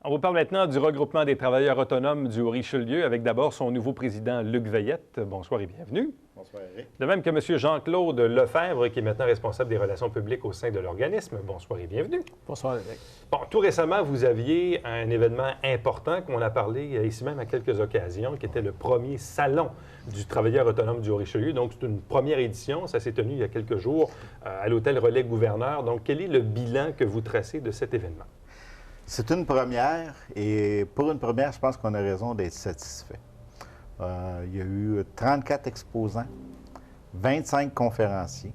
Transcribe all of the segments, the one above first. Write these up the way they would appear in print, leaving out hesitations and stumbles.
On vous parle maintenant du regroupement des travailleurs autonomes du Haut-Richelieu avec d'abord son nouveau président Luc Veillette. Bonsoir et bienvenue. Bonsoir, Eric. De même que M. Jean-Claude Lefebvre, qui est maintenant responsable des relations publiques au sein de l'organisme. Bonsoir et bienvenue. Bonsoir, Eric. Bon, tout récemment, vous aviez un événement important qu'on a parlé ici même à quelques occasions, qui était le premier salon du travailleur autonome du Haut-Richelieu. Donc, c'est une première édition. Ça s'est tenu il y a quelques jours à l'hôtel Relais-Gouverneur. Donc, quel est le bilan que vous tracez de cet événement? C'est une première, et pour une première, je pense qu'on a raison d'être satisfait. Il y a eu 34 exposants, 25 conférenciers,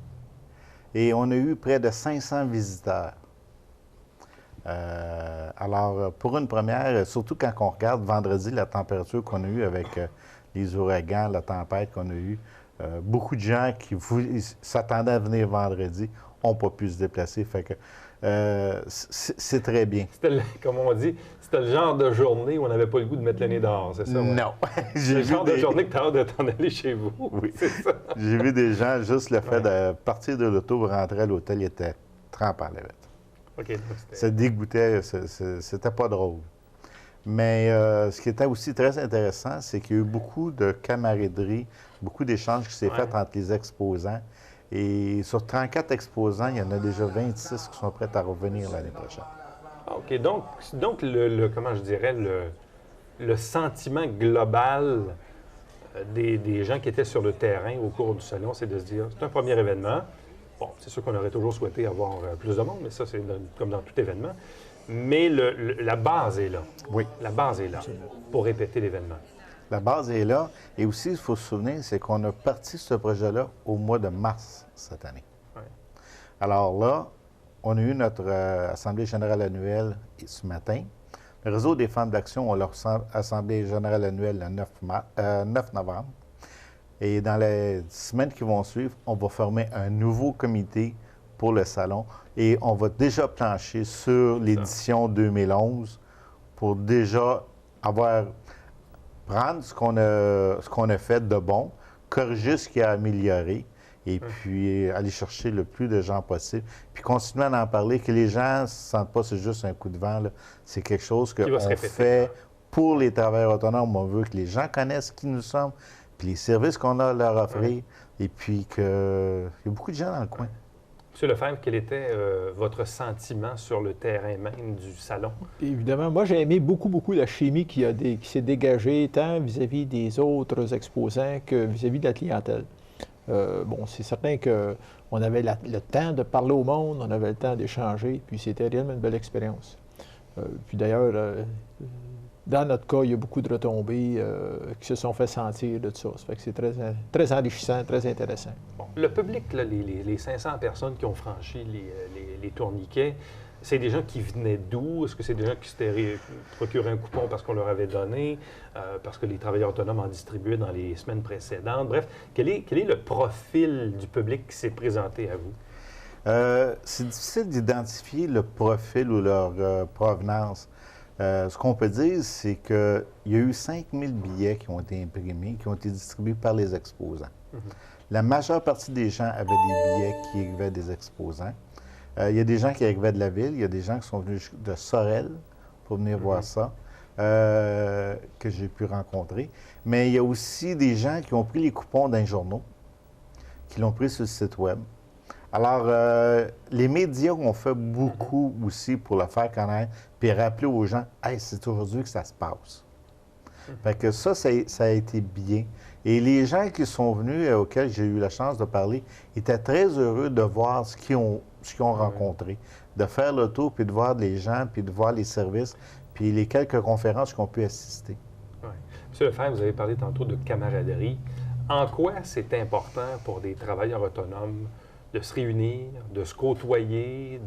et on a eu près de 500 visiteurs. Alors, pour une première, surtout quand on regarde vendredi la température qu'on a eue avec les ouragans, la tempête qu'on a eue, beaucoup de gens qui s'attendaient à venir vendredi n'ont pas pu se déplacer. Fait que c'est très bien. C'était, comme on dit, c'était le genre de journée où on n'avait pas le goût de mettre le nez dehors, c'est ça? Ouais? Non. C'est le genre de journée que tu as hâte de t'en aller chez vous. Oui. C'est ça. J'ai vu des gens, juste le fait de partir de l'auto, rentrer à l'hôtel, ils étaient trempés à la vête. OK. Donc Ça dégoûtait, c'était pas drôle. Mais ce qui était aussi très intéressant, c'est qu'il y a eu beaucoup de camaraderie, beaucoup d'échanges qui s'est fait entre les exposants. Et sur 34 exposants, il y en a déjà 26 qui sont prêts à revenir l'année prochaine. OK. Donc comment je dirais, le sentiment global des gens qui étaient sur le terrain au cours du salon, c'est de se dire, c'est un premier événement. Bon, c'est sûr qu'on aurait toujours souhaité avoir plus de monde, mais ça, c'est comme dans tout événement. Mais la base est là. Oui. La base est là pour répéter l'événement. La base est là. Et aussi, il faut se souvenir, c'est qu'on a parti ce projet-là au mois de mars cette année. Ouais. Alors là, on a eu notre Assemblée générale annuelle ce matin. Le Réseau des femmes d'action a leur Assemblée générale annuelle le 9 novembre. Et dans les semaines qui vont suivre, on va former un nouveau comité pour le salon. Et on va déjà plancher sur l'édition 2011 pour déjà prendre ce qu'on a fait de bon, corriger ce qui a amélioré, et puis aller chercher le plus de gens possible, puis continuer à en parler, que les gens ne se sentent pas c'est juste un coup de vent. C'est quelque chose qu'on fait pour les travailleurs autonomes. On veut que les gens connaissent qui nous sommes, puis les services qu'on a à leur offrir, et puis qu'il y a beaucoup de gens dans le coin. M. Lefebvre, quel était votre sentiment sur le terrain même du salon? Évidemment, moi, j'ai aimé beaucoup la chimie qui s'est dégagée, tant vis-à-vis des autres exposants que vis-à-vis de la clientèle. Bon, c'est certain qu'on avait le temps de parler au monde, on avait le temps d'échanger, puis c'était réellement une belle expérience. Puis d'ailleurs, dans notre cas, il y a beaucoup de retombées qui se sont fait sentir de tout ça. Ça fait que c'est très enrichissant, très intéressant. Bon, le public, là, les 500 personnes qui ont franchi les tourniquets, c'est des gens qui venaient d'où? Est-ce que c'est des gens qui s'étaient procuré un coupon parce qu'on leur avait donné, parce que les travailleurs autonomes en distribuaient dans les semaines précédentes? Bref, quel est le profil du public qui s'est présenté à vous? C'est difficile d'identifier le profil ou leur provenance. Ce qu'on peut dire, c'est qu'il y a eu 5000 billets qui ont été imprimés, qui ont été distribués par les exposants. La majeure partie des gens avaient des billets qui arrivaient des exposants. Il y a des gens qui arrivaient de la ville, il y a des gens qui sont venus de Sorel pour venir voir ça, que j'ai pu rencontrer. Mais il y a aussi des gens qui ont pris les coupons d'un journaux, qui l'ont pris sur le site Web. Alors, les médias ont fait beaucoup aussi pour le faire connaître, puis rappeler aux gens, « Hey, c'est aujourd'hui que ça se passe. » Fait que ça a été bien. Et les gens qui sont venus, auxquels j'ai eu la chance de parler, étaient très heureux de voir ce qu'ils ont rencontré, de faire le tour, puis de voir les gens, puis de voir les services, puis les quelques conférences qu'on pu assister. Oui. M. Lefebvre, vous avez parlé tantôt de camaraderie. En quoi c'est important pour des travailleurs autonomes de se réunir, de se côtoyer,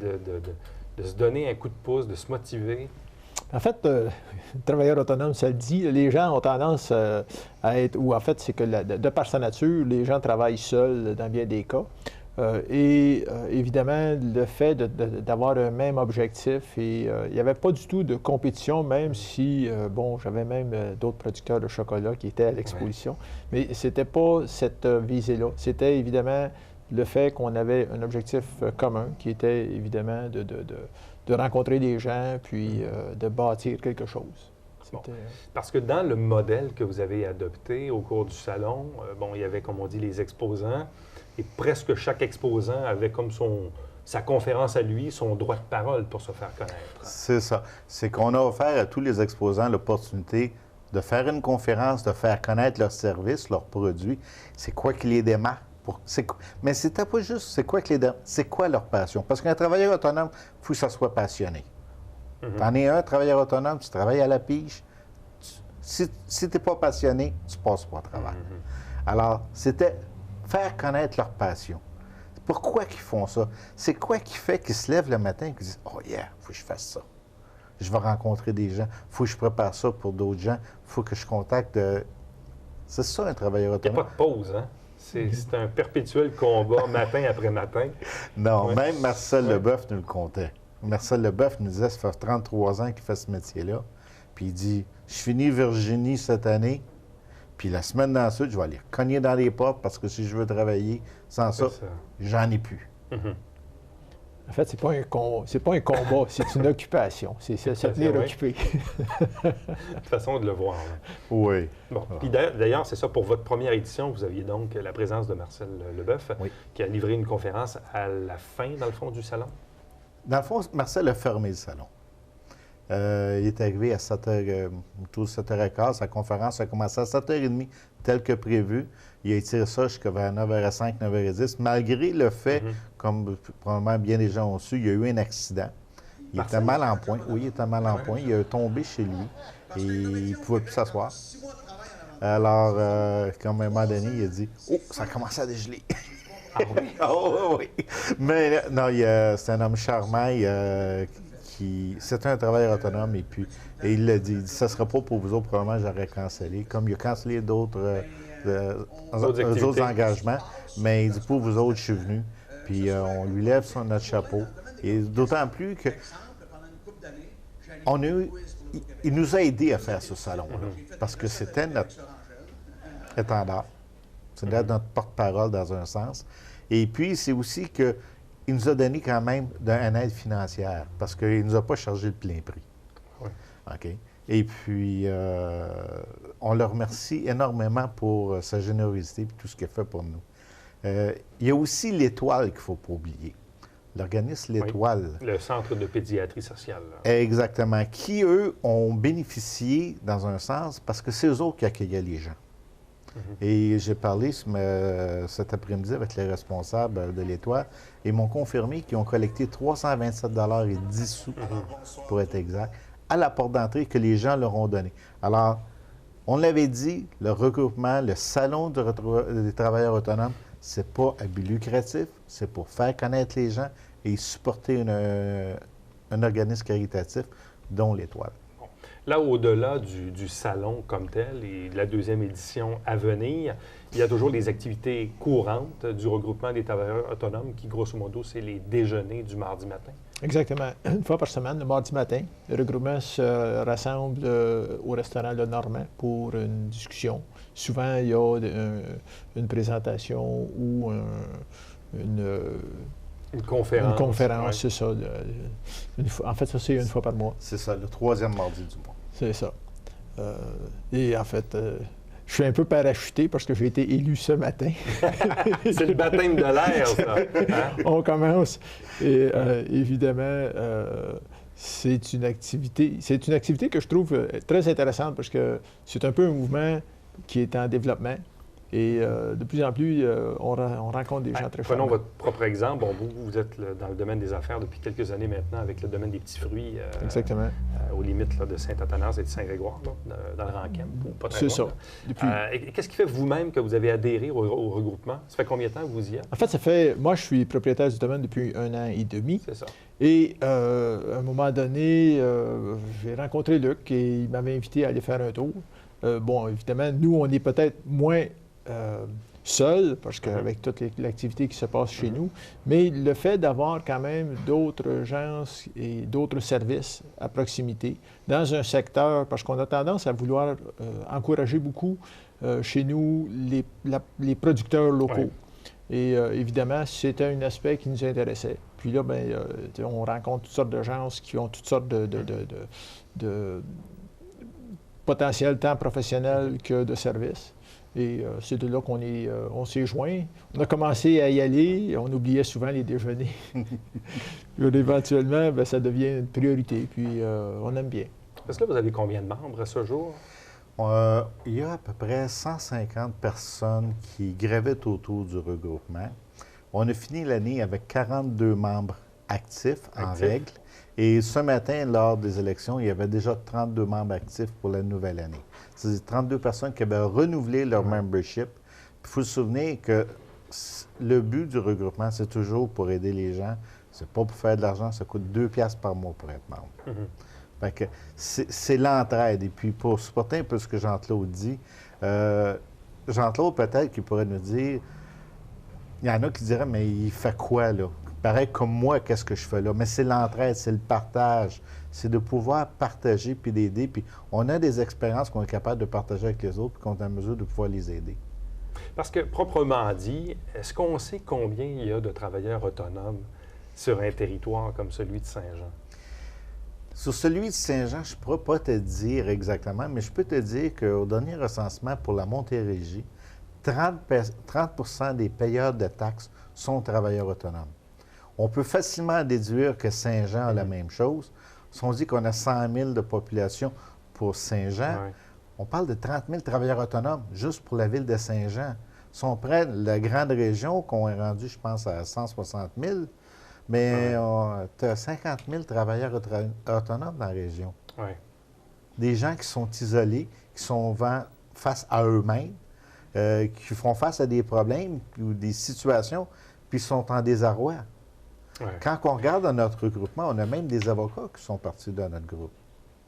de se donner un coup de pouce, de se motiver? En fait, le travailleur autonome, ça le dit, les gens ont tendance à être, ou en fait, c'est que de par sa nature, les gens travaillent seuls dans bien des cas. Évidemment, le fait d'avoir un même objectif, et il n'y avait pas du tout de compétition, même si, bon, j'avais même d'autres producteurs de chocolat qui étaient à l'exposition, mais c'était pas cette visée-là. C'était évidemment le fait qu'on avait un objectif commun, qui était évidemment de rencontrer des gens, puis de bâtir quelque chose. Bon. Parce que dans le modèle que vous avez adopté au cours du salon, il y avait, comme on dit, les exposants, et presque chaque exposant avait comme sa conférence à lui, son droit de parole pour se faire connaître. C'est ça. C'est qu'on a offert à tous les exposants l'opportunité de faire une conférence, de faire connaître leurs services, leurs produits. C'est quoi qui les démarque? Mais c'était pas juste c'est quoi leur passion. Parce qu'un travailleur autonome, il faut que ça soit passionné. T'en es un travailleur autonome, tu travailles à la pige. Si tu n'es pas passionné, tu ne passes pas au travail. Alors, c'était faire connaître leur passion. Pourquoi ils font ça? C'est quoi qui fait qu'ils se lèvent le matin et qu'ils disent « Oh yeah, il faut que je fasse ça. Je vais rencontrer des gens. Il faut que je prépare ça pour d'autres gens. Il faut que je contacte... » C'est ça, un travailleur autonome. Il n'y a pas de pause, hein? C'est un perpétuel combat matin après matin. Non, même Marcel Leboeuf nous le comptait. Marcel Leboeuf nous disait, ça fait 33 ans qu'il fait ce métier-là. Puis il dit, je finis Virginie cette année, puis la semaine d'ensuite, je vais aller cogner dans les portes parce que si je veux travailler sans ça, j'en ai plus. En fait, c'est pas un combat, c'est une occupation. C'est se tenir occupé. Une façon de le voir. Là. Oui. Bon. Puis d'ailleurs, c'est ça, pour votre première édition, vous aviez donc la présence de Marcel Leboeuf, qui a livré une conférence à la fin, dans le fond, du salon. Dans le fond, Marcel a fermé le salon. Il est arrivé à 7h15. Sa conférence a commencé à 7h30, tel que prévu. Il a étiré ça jusqu'à vers 9h05, 9h10, malgré le fait, comme probablement bien des gens ont su, il y a eu un accident. Il était mal en point. Oui, il était mal en point. Il a tombé chez lui et il ne pouvait plus s'asseoir. Alors, comme à un moment donné, il a dit « Oh, ça a commencé à dégeler. » Ah oui? Oh, oui. Mais non, c'est un homme charmant c'est un travailleur autonome et il l'a dit, ça ne sera pas pour vous autres, probablement j'aurais cancellé. Comme il a cancellé d'autres engagements, mais il dit pour vous autres, je suis venu. Puis on lui lève notre chapeau. Et d'autant plus que il nous a aidés à faire ce salon-là. Parce que c'était notre étendard. C'était notre porte-parole dans un sens. Et puis, c'est aussi qu'il nous a donné quand même une aide financière parce qu'il ne nous a pas chargé le plein prix. Oui. OK? Et puis, on le remercie énormément pour sa générosité et tout ce qu'il a fait pour nous. Il y a aussi l'Étoile qu'il ne faut pas oublier. L'organisme L'Étoile. Oui, le Centre de pédiatrie sociale. Là. Exactement. Qui, eux, ont bénéficié dans un sens parce que c'est eux autres qui accueillaient les gens. Et j'ai parlé cet après-midi avec les responsables de l'Étoile et m'ont confirmé qu'ils ont collecté 327,10 $ pour être exact, à la porte d'entrée que les gens leur ont donné. Alors, on l'avait dit, le regroupement, le salon des travailleurs autonomes, c'est pas à but lucratif, c'est pour faire connaître les gens et supporter un organisme caritatif, dont l'Étoile. Là, au-delà du salon comme tel et de la deuxième édition à venir, il y a toujours les activités courantes du regroupement des travailleurs autonomes qui, grosso modo, c'est les déjeuners du mardi matin. Exactement. Une fois par semaine, le mardi matin, le regroupement se rassemble au restaurant Le Normand pour une discussion. Souvent, il y a une présentation ou une conférence. Une conférence, c'est ça. En fait, ça, c'est une fois par mois. C'est ça, le troisième mardi du mois. C'est ça. Et en fait, je suis un peu parachuté parce que j'ai été élu ce matin. C'est le baptême de l'air, ça. Hein? On commence. Et évidemment, c'est une activité que je trouve très intéressante parce que c'est un peu un mouvement qui est en développement. Et de plus en plus, on rencontre des gens très forts. Prenons votre propre exemple. Bon, vous êtes dans le domaine des affaires depuis quelques années maintenant avec le domaine des petits fruits. Exactement. Aux limites là, de Saint-Athanas et de Saint-Grégoire, dans le Rankin. C'est ça. Qu'est-ce qui fait vous-même que vous avez adhéré au regroupement? Ça fait combien de temps que vous y êtes? En fait, moi, je suis propriétaire du domaine depuis 1 an et demi. C'est ça. Et à un moment donné, j'ai rencontré Luc et il m'avait invité à aller faire un tour. Bon, évidemment, nous, on est peut-être moins seul, parce qu'avec toute l'activité qui se passe chez nous, mais le fait d'avoir quand même d'autres gens et d'autres services à proximité dans un secteur, parce qu'on a tendance à vouloir encourager beaucoup chez nous les producteurs locaux. Et évidemment, c'était un aspect qui nous intéressait. Puis là, bien, on rencontre toutes sortes de gens qui ont toutes sortes de potentiel tant professionnel que de service. Et c'est de là on s'est joints. On a commencé à y aller. On oubliait souvent les déjeuners. Puis éventuellement, bien, ça devient une priorité. Puis on aime bien. Parce que là, vous avez combien de membres à ce jour? Il y a à peu près 150 personnes qui gravitent autour du regroupement. On a fini l'année avec 42 membres actifs en règle. Et ce matin, lors des élections, il y avait déjà 32 membres actifs pour la nouvelle année. C'est 32 personnes qui avaient renouvelé leur membership. Il faut se souvenir que le but du regroupement, c'est toujours pour aider les gens. C'est pas pour faire de l'argent, ça coûte 2 piastres par mois pour être membre. Fait que c'est l'entraide. Et puis, pour supporter un peu ce que Jean-Claude dit, Jean-Claude, peut-être qu'il pourrait nous dire, il y en a qui diraient, mais il fait quoi, là? Pareil comme moi, qu'est-ce que je fais là? Mais c'est l'entraide, c'est le partage. C'est de pouvoir partager puis d'aider. Puis on a des expériences qu'on est capable de partager avec les autres puis qu'on est en mesure de pouvoir les aider. Parce que, proprement dit, est-ce qu'on sait combien il y a de travailleurs autonomes sur un territoire comme celui de Saint-Jean? Sur celui de Saint-Jean, je ne pourrais pas te dire exactement, mais je peux te dire qu'au dernier recensement pour la Montérégie, 30 des payeurs de taxes sont travailleurs autonomes. On peut facilement déduire que Saint-Jean a la même chose. Si on dit qu'on a 100 000 de population pour Saint-Jean, on parle de 30 000 travailleurs autonomes juste pour la ville de Saint-Jean. Si on prend la grande région, qu'on est rendu, je pense, à 160 000, mais tu as 50 000 travailleurs autonomes dans la région. Des gens qui sont isolés, qui sont face à eux-mêmes, qui font face à des problèmes ou des situations, puis sont en désarroi. Quand on regarde dans notre regroupement, on a même des avocats qui sont partis de notre groupe.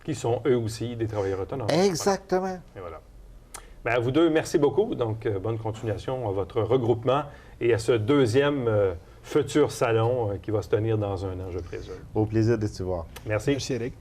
Qui sont eux aussi des travailleurs autonomes. Exactement. Et voilà. Bien, à vous deux, merci beaucoup. Donc, bonne continuation à votre regroupement et à ce deuxième futur salon qui va se tenir dans un an, je présume. Au plaisir de te voir. Merci. Merci, Eric.